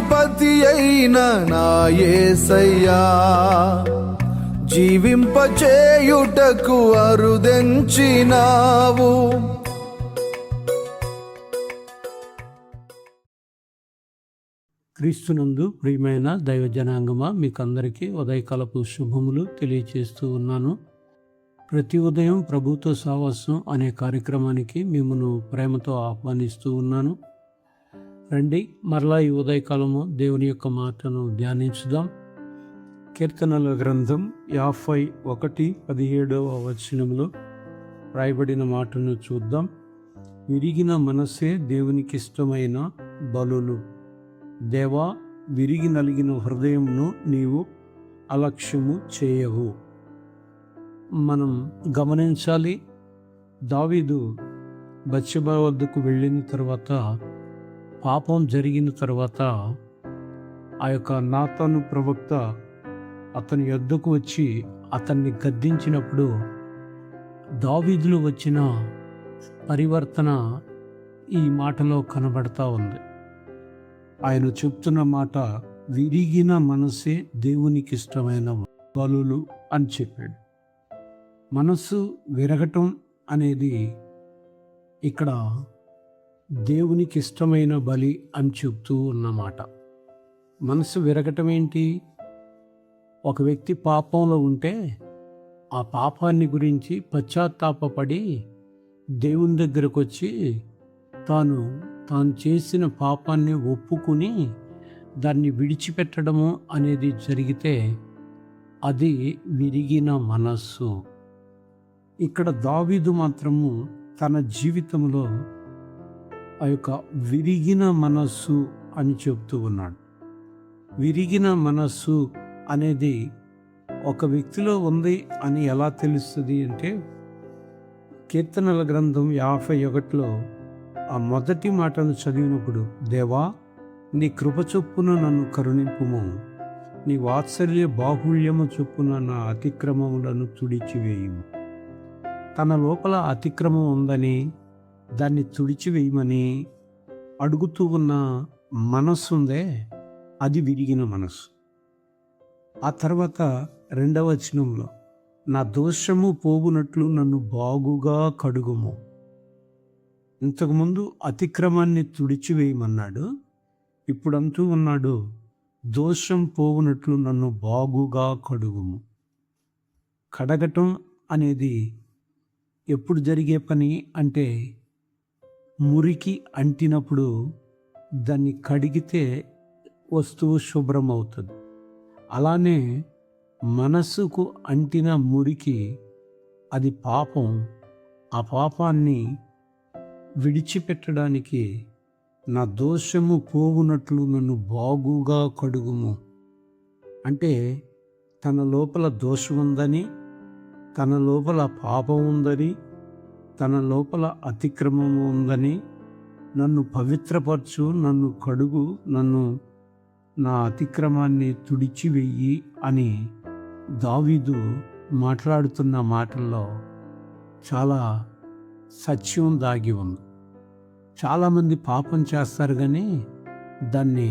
న్యాయాధిపతి అయిన నా యేసయ్యా, జీవింపచేయుటకు అరుదెంచినావు. క్రీస్తునందు ప్రియమైన దైవ జనాంగమా, మీకందరికీ ఉదయకాలపు శుభములు తెలియచేస్తూ ఉన్నాను. ప్రతి ఉదయం ప్రభుతో సావాసం అనే కార్యక్రమానికి మిమ్మల్ని ప్రేమతో ఆహ్వానిస్తూ ఉన్నాను. రండి, మరలా ఈ ఉదయకాలము దేవుని యొక్క మాటను ధ్యానించుదాం. కీర్తనల గ్రంథం 51:17 రాయబడిన మాటను చూద్దాం. విరిగిన మనసే దేవునికి ఇష్టమైన బలులు. దేవా, విరిగి నలిగిన హృదయంను నీవు అలక్ష్యము చేయవు. మనం గమనించాలి, దావీదు బత్షెబా వద్దకు వెళ్ళిన తర్వాత, పాపం జరిగిన తర్వాత ఆ యొక్క నాతాను ప్రవక్త అతని యొద్దకు వచ్చి అతన్ని గద్దించినప్పుడు దావీదులో వచ్చిన పరివర్తన ఈ మాటలో కనబడతా ఉంది. ఆయన చెప్తున్న మాట, విరిగిన మనసే దేవునికి ఇష్టమైన బలులు అని చెప్పాడు. మనసు విరగటం అనేది ఇక్కడ దేవునికి ఇష్టమైన బలి అని చెప్తూ ఉన్నమాట. మనసు విరగటం ఏంటి? ఒక వ్యక్తి పాపంలో ఉంటే ఆ పాపాన్ని గురించి పశ్చాత్తాపపడి దేవుని దగ్గరకు వచ్చి తాను చేసిన పాపాన్ని ఒప్పుకుని దాన్ని విడిచిపెట్టడము అనేది జరిగితే అది విరిగిన మనస్సు. ఇక్కడ దావీదు మాత్రము తన జీవితంలో ఆ యొక్క విరిగిన మనస్సు అని చెప్తూ ఉన్నాడు. విరిగిన మనస్సు అనేది ఒక వ్యక్తిలో ఉంది అని ఎలా తెలుస్తుంది అంటే, కీర్తనల గ్రంథం 51లో ఆ మొదటి మాటను చదివినప్పుడు, దేవా, నీ కృప చొప్పున నన్ను కరుణింపుము, నీ వాత్సల్య బాహుళ్యము చొప్పున నా అతిక్రమములను తుడిచివేయుము. తన లోపల అతిక్రమం ఉందని దాన్ని తుడిచివేయమని అడుగుతూ ఉన్న మనస్సు ఉందే, అది విరిగిన మనస్సు. ఆ తర్వాత 2వ వచనంలో, నా దోషము పోగునట్లు నన్ను బాగుగా కడుగుము. ఇంతకుముందు అతిక్రమాన్ని తుడిచివేయమన్నాడు, ఇప్పుడు అంటూ ఉన్నాడు, దోషం పోవునట్లు నన్ను బాగుగా కడుగుము. కడగటం అనేది ఎప్పుడు జరిగే పని అంటే, మురికి అంటినప్పుడు దాన్ని కడిగితే వస్తువు శుభ్రం అవుతుంది. అలానే మనస్సుకు అంటిన మురికి, అది పాపం. ఆ పాపాన్ని విడిచిపెట్టడానికి నా దోషము పోవునట్లు నన్ను బాగుగా కడుగుము అంటే, తన లోపల దోషం ఉందని, తన లోపల పాపం ఉందని, తన లోపల అతిక్రమము ఉందని, నన్ను పవిత్రపరచు, నన్ను కడుగు, నా అతిక్రమాన్ని తుడిచివెయ్యి అని దావీదు మాట్లాడుతున్న మాటల్లో చాలా సత్యం దాగి ఉంది. చాలామంది పాపం చేస్తారు కానీ దాన్ని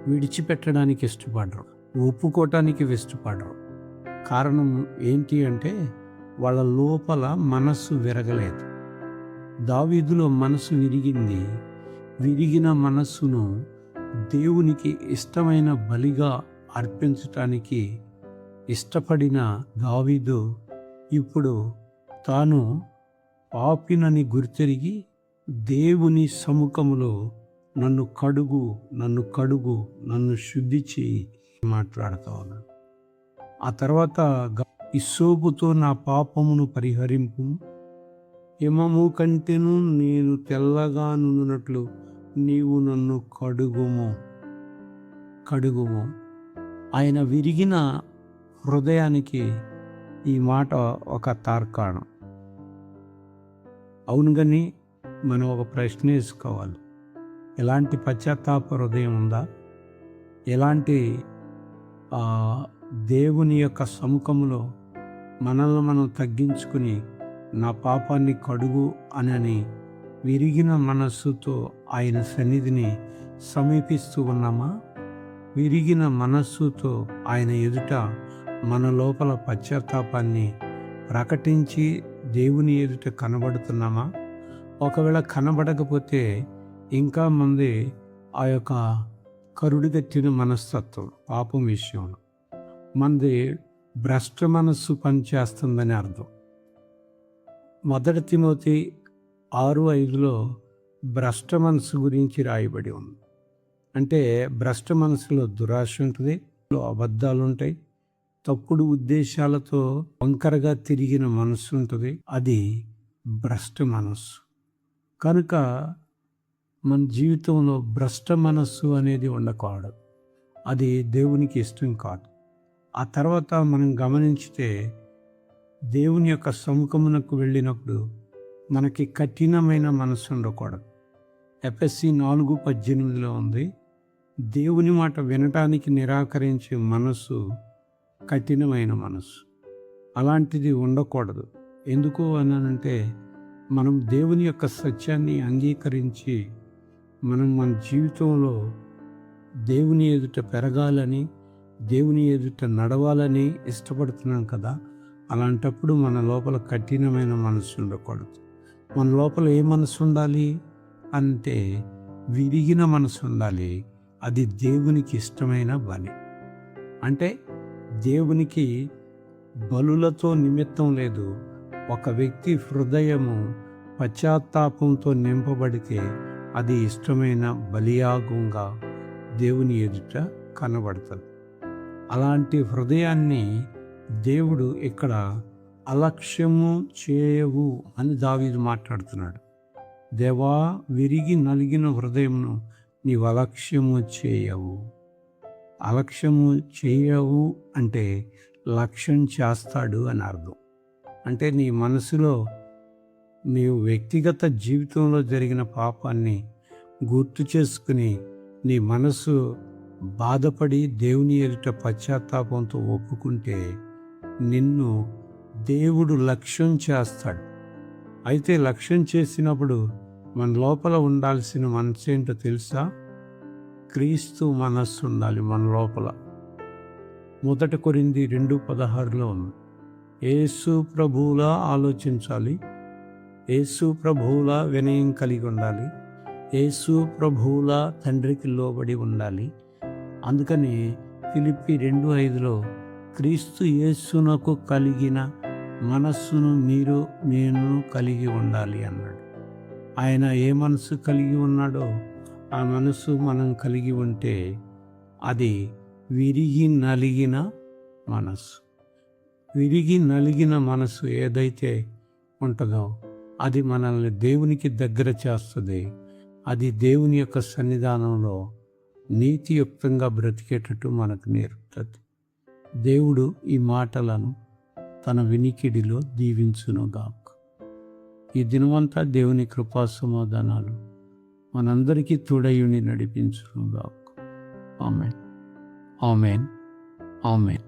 విడిచిపెట్టడానికి ఇష్టపడరు, ఒప్పుకోవటానికి ఇష్టపడరు. కారణం ఏంటి అంటే, వాళ్ళ లోపల మనస్సు విరగలేదు. దావీదులో మనసు విరిగింది. విరిగిన మనస్సును దేవునికి ఇష్టమైన బలిగా అర్పించటానికి ఇష్టపడిన దావీదు ఇప్పుడు తాను పాపినని గుర్తెరిగి దేవుని సముఖములో నన్ను కడుగు, నన్ను శుద్ధి చేయి మాట్లాడుతూ ఉన్నాడు. ఆ తర్వాత, ఇస్సోపుతో నా పాపమును పరిహరింపు, హిమము కంటెను నేను తెల్లగా నున్నట్లు నీవు నన్ను కడుగుము. ఆయన విరిగిన హృదయానికి ఈ మాట ఒక తార్కాణం. అవును, కానీ మనం ఒక ప్రశ్న వేసుకోవాలి, ఎలాంటి పశ్చాత్తాప హృదయం ఉందా? ఎలాంటి దేవుని యొక్క సముఖంలో మనల్ని మనం తగ్గించుకుని నా పాపాన్ని కడుగు అని విరిగిన మనస్సుతో ఆయన సన్నిధిని సమీపిస్తూ ఉన్నామా? విరిగిన మనస్సుతో ఆయన ఎదుట మన లోపల పశ్చాత్తాపాన్ని ప్రకటించి దేవుని ఎదుట కనబడుతున్నామా? ఒకవేళ కనబడకపోతే ఇంకా మంది ఆ యొక్క కరుడుగట్టిన మనస్తత్వం పాపం విషయంలో మనది భ్రష్ట మనస్సు పనిచేస్తుందని అర్థం. 1 తిమోతి 6:5 భ్రష్ట మనస్సు గురించి రాయబడి ఉంది. అంటే భ్రష్ట మనసులో దురాశ ఉంటుంది, అబద్ధాలు ఉంటాయి, తప్పుడు ఉద్దేశాలతో వంకరగా తిరిగిన మనస్సు ఉంటుంది. అది భ్రష్ట మనస్సు. కనుక మన జీవితంలో భ్రష్ట మనస్సు అనేది ఉండకూడదు. అది దేవునికి ఇష్టం కాదు. ఆ తర్వాత మనం గమనించితే దేవుని యొక్క సముఖమునకు వెళ్ళినప్పుడు మనకి కఠినమైన మనస్సు ఉండకూడదు. ఎఫెసీ 4:18 ఉంది, దేవుని మాట వినటానికి నిరాకరించే మనస్సు కఠినమైన మనస్సు. అలాంటిది ఉండకూడదు. ఎందుకు అనంటే మనం దేవుని యొక్క సత్యాన్ని అంగీకరించి మనం మన జీవితంలో దేవుని ఎదుట పెరగాలని, దేవుని ఎదుట నడవాలని ఇష్టపడుతున్నాం కదా. అలాంటప్పుడు మన లోపల కఠినమైన మనసు ఉండకూడదు. మన లోపల ఏ మనసు ఉండాలి అంటే విరిగిన మనసు ఉండాలి. అది దేవునికి ఇష్టమైన బలి. అంటే దేవునికి బలులతో నిమిత్తం లేదు. ఒక వ్యక్తి హృదయము పశ్చాత్తాపంతో నింపబడితే అది ఇష్టమైన బలియాగంగా దేవుని ఎదుట కనబడుతుంది. అలాంటి హృదయాన్ని దేవుడు ఇక్కడ అలక్ష్యము చేయవు అని దావీదు మాట్లాడుతున్నాడు. దేవా, విరిగి నలిగిన హృదయంను నీవు అలక్ష్యము చేయవు. అలక్ష్యము చేయవు అంటే లక్ష్యం చేస్తాడు అని అర్థం. అంటే నీ మనసులో నీవు వ్యక్తిగత జీవితంలో జరిగిన పాపాన్ని గుర్తు చేసుకుని నీ మనసు బాధపడి దేవుని ఎదుట పశ్చాత్తాపంతో ఒప్పుకుంటే నిన్ను దేవుడు లక్ష్యం చేస్తాడు. అయితే లక్ష్యం చేసినప్పుడు మన లోపల ఉండాల్సిన మనసు ఏంటో తెలుసా? క్రీస్తు మనస్సు ఉండాలి మన లోపల. 1 కొరింథీ 2:16 ఉంది, యేసు ప్రభువులా ఆలోచించాలి, యేసు ప్రభువులా వినయం కలిగి ఉండాలి, యేసు ప్రభువులా తండ్రికి లోబడి ఉండాలి. అందుకని ఫిలిప్పీ 2:5 క్రీస్తు యేసునకు కలిగిన మనస్సును మీరు నేను కలిగి ఉండాలి అన్నాడు. ఆయన ఏ మనసు కలిగి ఉన్నాడో ఆ మనసు మనం కలిగి ఉంటే అది విరిగి నలిగిన మనసు. విరిగి నలిగిన మనసు ఏదైతే ఉంటుందో అది మనల్ని దేవునికి దగ్గర చేస్తుంది. అది దేవుని యొక్క సన్నిధానంలో నీతియుక్తంగా బ్రతికేటట్టు మనకు నేర్పుతుంది. దేవుడు ఈ మాటలను తన వినికిడిలో దీవించునుగాక. ఈ దినమంతా దేవుని కృపా సమాధానాలు మనందరికీ తోడయుని నడిపించునుగాక. ఆమేన్, ఆమేన్, ఆమేన్.